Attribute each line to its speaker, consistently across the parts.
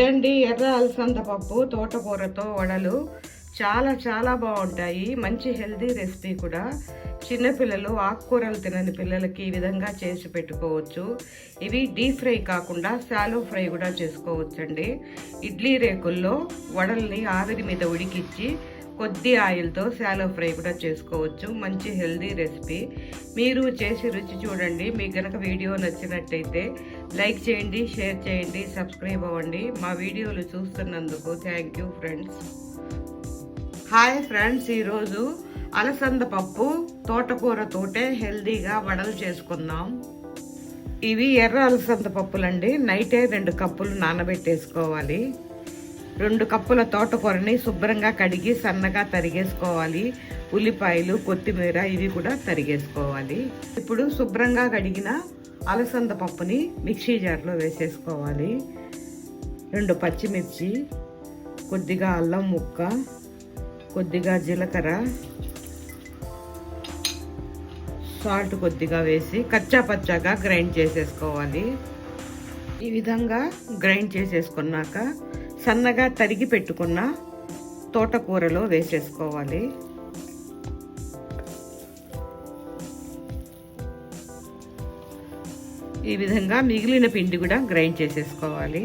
Speaker 1: అండి ఎర్ర అలసంద పప్పు తోటకూరతో వడలు చాలా చాలా బాగుంటాయి. మంచి హెల్దీ రెసిపీ కూడా. చిన్నపిల్లలు ఆకుకూరలు తినని పిల్లలకి ఈ విధంగా చేసి పెట్టుకోవచ్చు. ఇవి డీప్ ఫ్రై కాకుండా షాలో ఫ్రై కూడా చేసుకోవచ్చండి. ఇడ్లీ రేకుల్లో వడల్ని ఆవిరి మీద ఉడికిచ్చి కొద్ది ఆయిల్తో షాలో ఫ్రై కూడా చేసుకోవచ్చు. మంచి హెల్దీ రెసిపీ. మీరు చేసి రుచి చూడండి. మీకు గనక వీడియో నచ్చినట్టయితే లైక్ చేయండి, షేర్ చేయండి, సబ్స్క్రైబ్ అవ్వండి. మా వీడియోలు చూస్తున్నందుకు thank you friends. Hi friends, ఈరోజు అలసంద పప్పు తోటకూరతోటే హెల్దీగా వడలు చేసుకుందాం. ఇవి ఎర్ర అలసంద పప్పులండి. నైటే 2 కప్పులు నానబెట్టేసుకోవాలి. 2 కప్పుల తోటకూరని శుభ్రంగా కడిగి సన్నగా తరిగేసుకోవాలి. ఉల్లిపాయలు, కొత్తిమీర ఇవి కూడా తరిగేసుకోవాలి. ఇప్పుడు శుభ్రంగా కడిగిన అలసంద పప్పుని మిక్సీ జార్లో వేసేసుకోవాలి. 2 పచ్చిమిర్చి, కొద్దిగా అల్లం ముక్క, కొద్దిగా జీలకర్ర, సాల్ట్ కొద్దిగా వేసి కచ్చా పచ్చాగా గ్రైండ్ చేసేసుకోవాలి. ఈ విధంగా గ్రైండ్ చేసేసుకున్నాక సన్నగా తరిగి పెట్టుకున్న తోటకూరలో వేసేసుకోవాలి. ఈ విధంగా మిగిలిన పిండి కూడా గ్రైండ్ చేసేసుకోవాలి.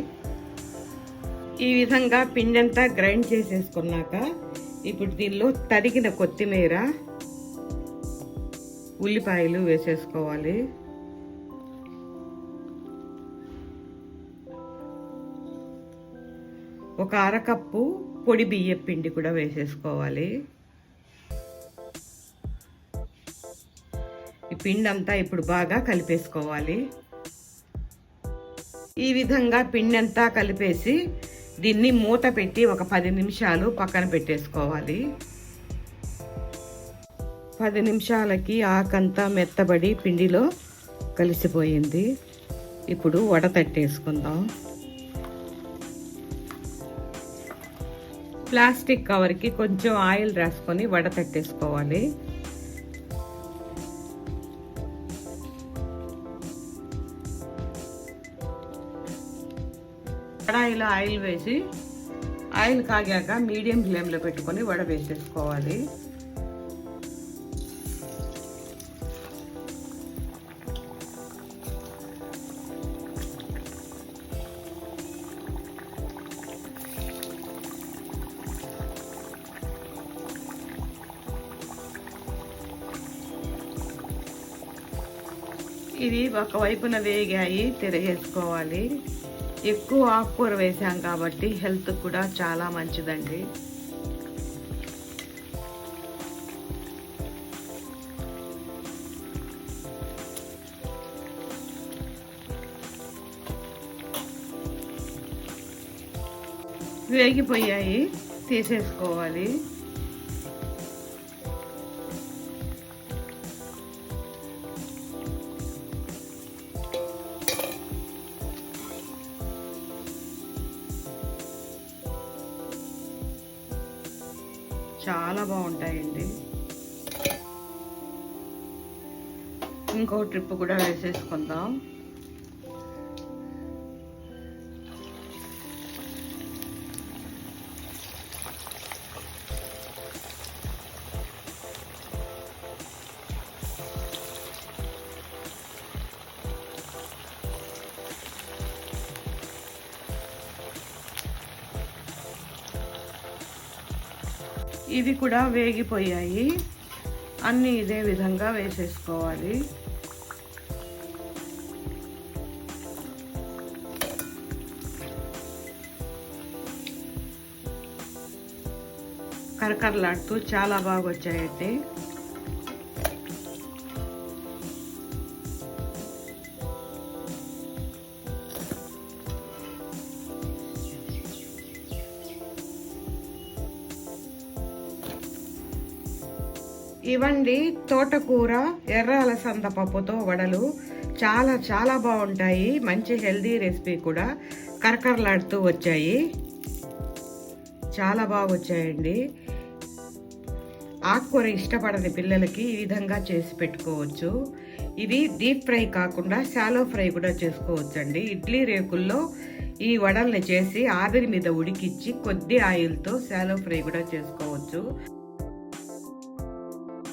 Speaker 1: ఈ విధంగా పిండి అంతా గ్రైండ్ చేసేసుకున్నాక ఇప్పుడు దీనిలో తరిగిన కొత్తిమీర, ఉల్లిపాయలు వేసేసుకోవాలి. ఒక అరకప్పు పొడి బియ్యం పిండి కూడా వేసేసుకోవాలి. ఈ పిండి అంతా ఇప్పుడు బాగా కలిపేసుకోవాలి. ఈ విధంగా పిండి అంతా కలిపేసి దీన్ని మూత పెట్టి ఒక 10 నిమిషాలు పక్కన పెట్టేసుకోవాలి. 10 నిమిషాలకి ఆకంతా మెత్తబడి పిండిలో కలిసిపోయింది. ఇప్పుడు వడ తట్టేసుకుందాం. ప్లాస్టిక్ కవర్కి కొంచెం ఆయిల్ రాసుకొని వడ తట్టేసుకోవాలి. కడాయిలో ఆయిల్ వేసి ఆయిల్ కాగాక మీడియం ఫ్లేమ్లో పెట్టుకొని వడ వేసేసుకోవాలి. ఇవి ఒకవైపున వేగాయి, తిరగేసుకోవాలి. ఎక్కువ ఆకుకూర వేసాం కాబట్టి హెల్త్ కూడా చాలా మంచిదండి. వేగిపోయాయి, తీసేసుకోవాలి. చాలా బాగుంటాయండి. ఇంకో ట్రిప్ కూడా వేసేసుకుందాం. ఇవి కూడా వేగిపోయాయి. అన్నీ ఇదే విధంగా వేసేసుకోవాలి. కరకరలాడుతూ చాలా బాగా వచ్చాయండి. ఇవండి తోటకూర ఎర్ర అలసంద పప్పుతో వడలు. చాలా చాలా బాగుంటాయి. మంచి హెల్దీ రెసిపీ కూడా. కరకరలాడుతూ వచ్చాయి, చాలా బాగా వచ్చాయండి. ఆకుకూర ఇష్టపడని పిల్లలకి ఈ విధంగా చేసి పెట్టుకోవచ్చు. ఇవి డీప్ ఫ్రై కాకుండా షాలో ఫ్రై కూడా చేసుకోవచ్చండి. ఇడ్లీ రేకుల్లో ఈ వడల్ని చేసి ఆవిరి మీద ఉడికిచ్చి కొద్ది ఆయిల్తో షాలో ఫ్రై కూడా చేసుకోవచ్చు.